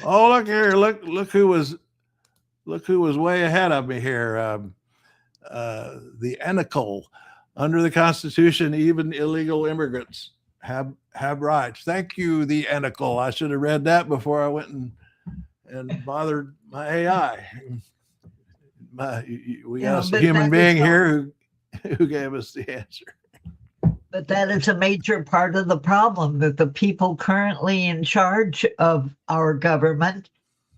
D: Oh, look here! Look who was way ahead of me here. The ENICL. Under the Constitution, even illegal immigrants have rights. Thank you, the ENICL. I should have read that before I went and bothered my AI. We got a human being here who gave us the answer.
H: But that is a major part of the problem, that the people currently in charge of our government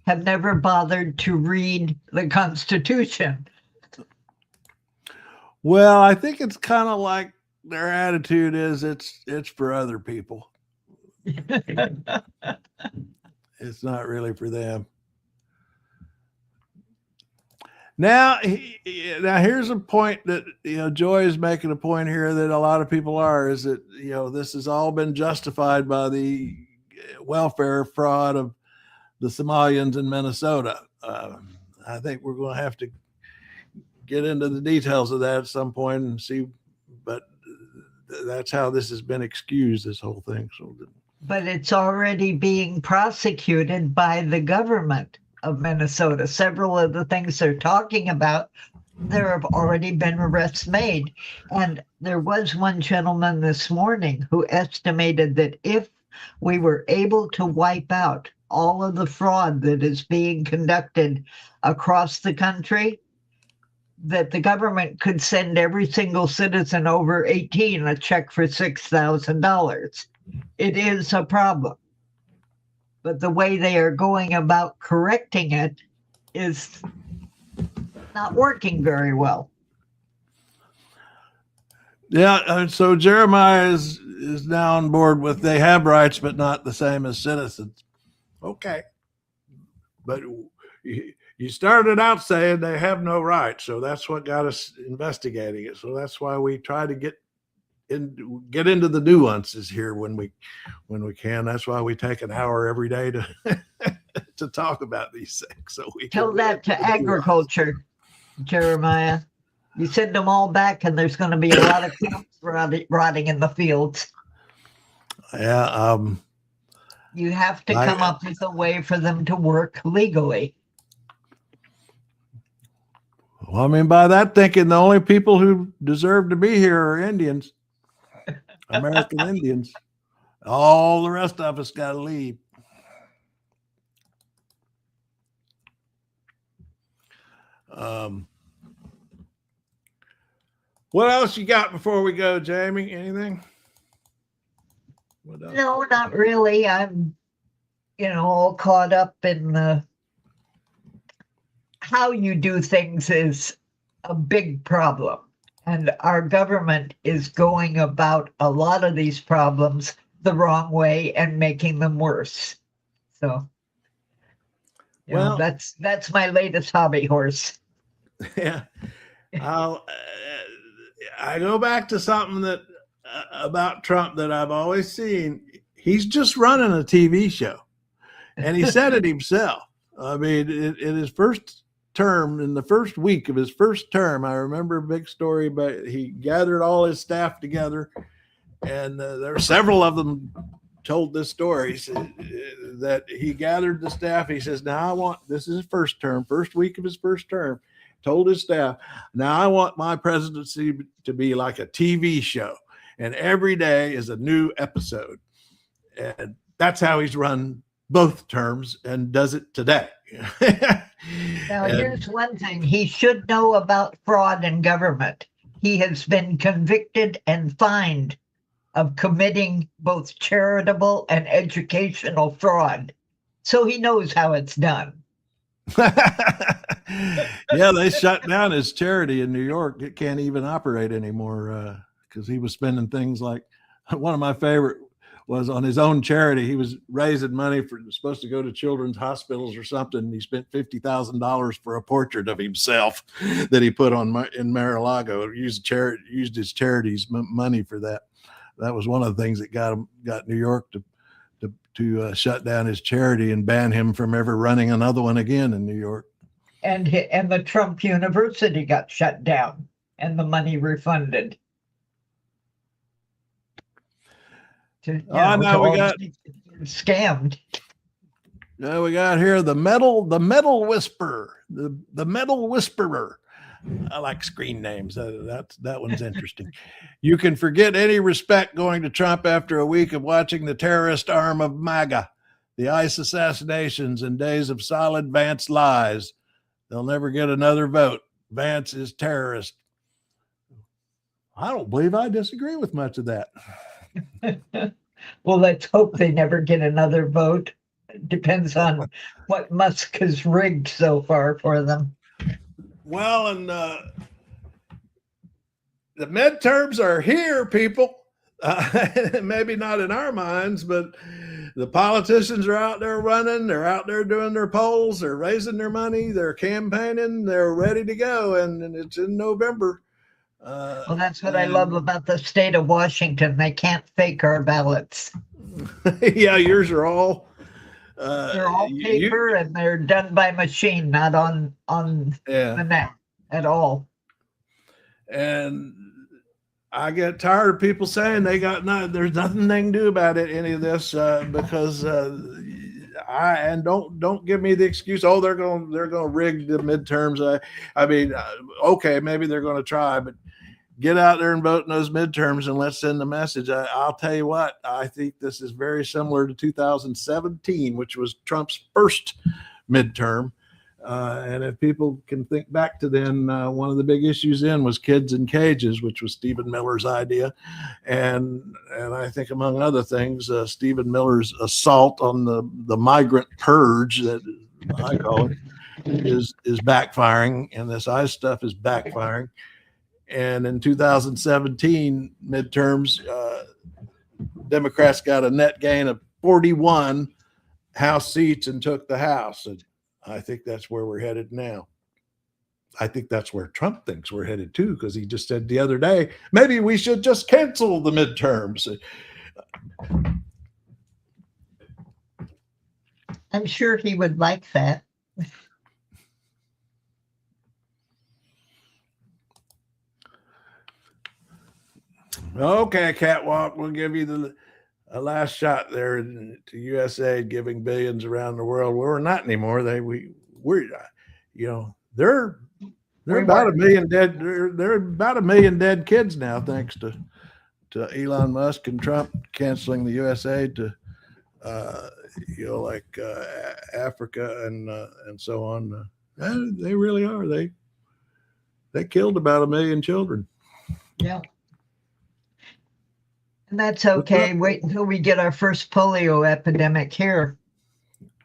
H: have never bothered to read the Constitution.
D: Well, I think it's kind of like their attitude is it's for other people. It's not really for them. Now here's a point that, you know, Joy is making a point here that a lot of people are, is that, you know, this has all been justified by the welfare fraud of the Somalians in Minnesota. I think we're going to have to get into the details of that at some point and see, but that's how this has been excused, this whole thing. So,
H: but it's already being prosecuted by the government of Minnesota. Several of the things they're talking about, there have already been arrests made. And there was one gentleman this morning who estimated that if we were able to wipe out all of the fraud that is being conducted across the country, that the government could send every single citizen over 18 a check for $6,000. It is a problem. but the way they are going about correcting it is not working very well.
D: Yeah, so Jeremiah is now on board with they have rights, but not the same as citizens. Okay. But you started out saying they have no rights, so that's what got us investigating it. So that's why we try to get into the nuances here when we can. That's why we take an hour every day to to talk about these things. So we
H: tell that to agriculture, Jeremiah. You send them all back, and there's going to be a lot of crops rotting in the fields.
D: Yeah.
H: You have to come up with a way for them to work legally.
D: Well, I mean, by that thinking, the only people who deserve to be here are Indians, American Indians. All the rest of us got to leave. What else you got before we go, Jamie? Anything?
H: No, not really. I'm, all caught up in how you do things is a big problem. And our government is going about a lot of these problems the wrong way and making them worse. So, well, that's my latest hobby horse.
D: Yeah. I go back to something that about Trump that I've always seen. He's just running a TV show, and he said it himself. I mean, in his first term, in the first week of his first term, I remember a big story, but he gathered all his staff together, and there were several of them told this story that he gathered the staff. He says, now this is his first term, first week of his first term, told his staff, now I want my presidency to be like a TV show, and every day is a new episode. And that's how he's run both terms and does it today.
H: Now, here's one thing he should know about fraud in government. He has been convicted and fined of committing both charitable and educational fraud. So he knows how it's done.
D: Yeah, they shut down his charity in New York. It can't even operate anymore because he was spending things like, one of my favorite was on his own charity. He was raising money supposed to go to children's hospitals or something. He spent $50,000 for a portrait of himself that he put in Mar-a-Lago. Used his charity's money for that. That was one of the things that got New York to shut down his charity and ban him from ever running another one again in New York.
H: And the Trump University got shut down and the money refunded.
D: Now we got
H: scammed.
D: Now we got here the metal whisperer, the metal whisperer. I like screen names. That one's interesting. You can forget any respect going to Trump after a week of watching the terrorist arm of MAGA, the ICE assassinations, and days of solid Vance lies. They'll never get another vote. Vance is terrorist. I don't believe I disagree with much of that.
H: Well, let's hope they never get another vote. It depends on what Musk has rigged so far for them.
D: Well, and the midterms are here, people. Maybe not in our minds, but the politicians are out there running. They're out there doing their polls. They're raising their money. They're campaigning. They're ready to go, and it's in November.
H: Well, that's what I love about the state of Washington. They can't fake our ballots.
D: Yeah, yours are all.
H: They're all paper and they're done by machine, not on the net at all.
D: And I get tired of people saying there's nothing they can do about it, any of this, because don't give me the excuse. Oh, they're going to rig the midterms. I mean, okay, maybe they're going to try, but get out there and vote in those midterms and let's send the message. I'll tell you what, I think this is very similar to 2017, which was Trump's first midterm. And if people can think back to then, one of the big issues then was kids in cages, which was Stephen Miller's idea. And I think among other things, Stephen Miller's assault on the migrant purge, that I call it, is backfiring, and this ICE stuff is backfiring. And in 2017 midterms, Democrats got a net gain of 41 House seats and took the House. And I think that's where we're headed now. I think that's where Trump thinks we're headed too, because he just said the other day, maybe we should just cancel the midterms.
H: I'm sure he would like that.
D: Okay, Catwalk, we'll give you a last shot there to USA giving billions around the world. Well, we're not anymore. We're they're about a million dead. They're about a million dead kids now, thanks to Elon Musk and Trump canceling the USA to Africa and so on. They really are. They killed about 1 million children.
H: Yeah. And that's okay. Wait until we get our first polio epidemic here.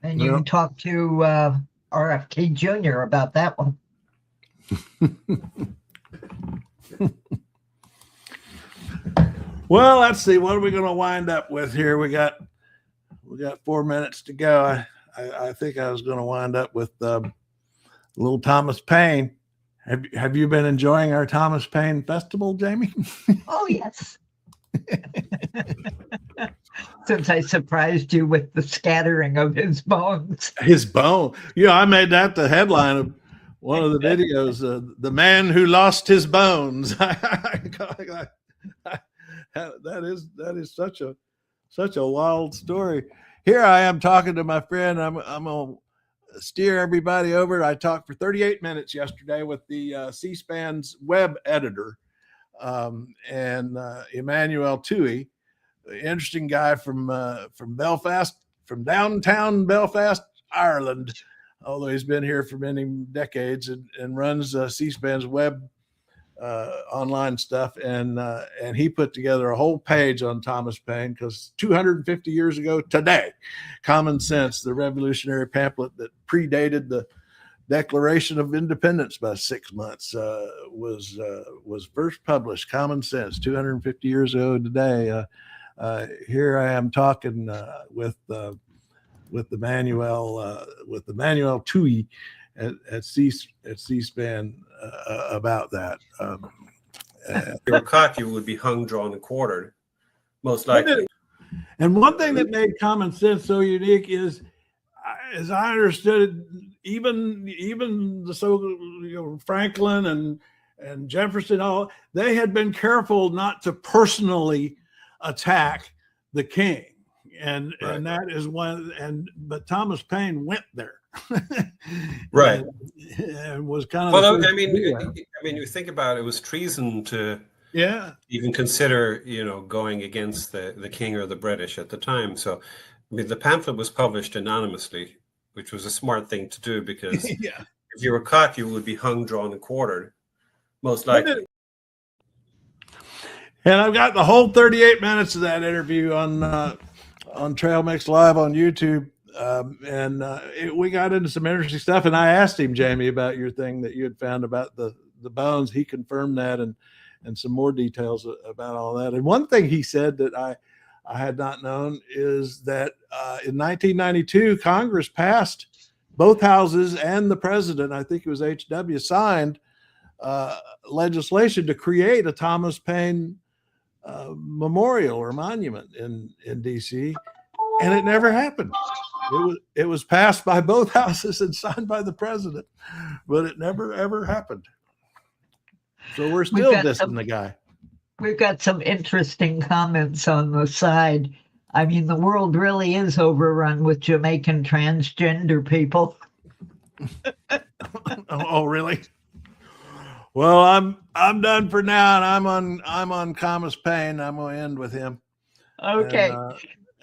H: And you can talk to RFK Jr. about that one.
D: Well, let's see. What are we going to wind up with here? We got 4 minutes to go. I think I was going to wind up with little Thomas Paine. Have you been enjoying our Thomas Paine festival, Jamie?
H: Oh, yes. Since I surprised you with the scattering of his bones.
D: His bone. Yeah, I made that the headline of one of the videos. The man who lost his bones. That is such a wild story. Here I am talking to my friend. I'm gonna steer everybody over. I talked for 38 minutes yesterday with the C-SPAN's web editor. And Emmanuel Toohey, interesting guy from Belfast, from downtown Belfast, Ireland, although he's been here for many decades and runs C-SPAN's web online stuff. And he put together a whole page on Thomas Paine, because 250 years ago today, Common Sense, the revolutionary pamphlet that predated the Declaration of Independence by 6 months, was first published. Common Sense, 250 years ago today. Here I am talking with Emmanuel Toohey at C-SPAN about that.
C: If you were caught, you would be hung, drawn, and quartered, most likely.
D: And one thing that made Common Sense so unique is, as I understood it, even the Franklin and Jefferson, all they had been careful not to personally attack the king, and that is one. But Thomas Paine went there,
C: right,
D: and was kind of.
C: Well, I mean, you think about it, it was treason to even consider going against the king or the British at the time. So, I mean, the pamphlet was published anonymously, which was a smart thing to do, because if you were caught, you would be hung, drawn, and quartered, most likely.
D: And I've got the whole 38 minutes of that interview on Trail Mix Live on YouTube. We got into some interesting stuff. And I asked him, Jamie, about your thing that you had found about the bones. He confirmed that and some more details about all that. And one thing he said that I had not known is that in 1992, Congress passed, both houses and the president, I think it was H.W., signed legislation to create a Thomas Paine memorial or monument in D.C., and it never happened. It was passed by both houses and signed by the president, but it never, ever happened. So we're still dissing the guy.
H: We've got some interesting comments on the side. I mean, the world really is overrun with Jamaican transgender people.
D: Oh, really? Well, I'm done for now, and I'm on Thomas Paine. I'm going to end with him.
H: Okay.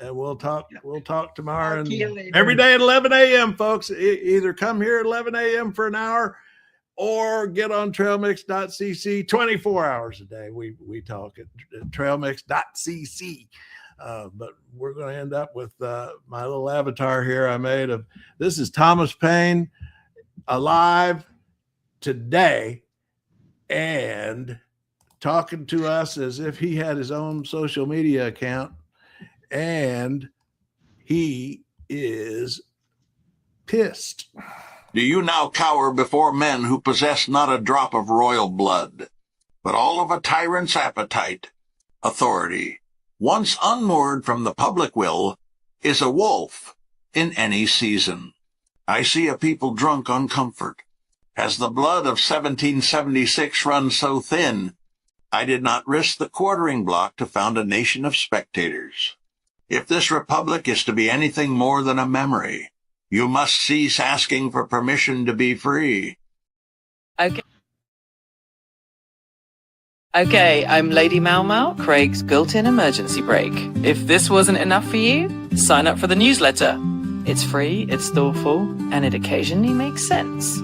D: and we'll talk tomorrow and
H: later.
D: every day at 11 a.m. folks. Either come here at 11 a.m. for an hour or get on trailmix.cc 24 hours a day. We talk at trailmix.cc. But we're going to end up with my little avatar here I made of, this is Thomas Paine alive today and talking to us as if he had his own social media account, and he is pissed.
B: Do you now cower before men who possess not a drop of royal blood, but all of a tyrant's appetite? Authority, once unmoored from the public will, is a wolf in any season. I see a people drunk on comfort. Has the blood of 1776 run so thin, I did not risk the quartering block to found a nation of spectators. If this republic is to be anything more than a memory, you must cease asking for permission to be free.
A: Okay, I'm Lady Mau Mau, Craig's built-in emergency brake. If this wasn't enough for you, sign up for the newsletter. It's free, it's thoughtful, and it occasionally makes sense.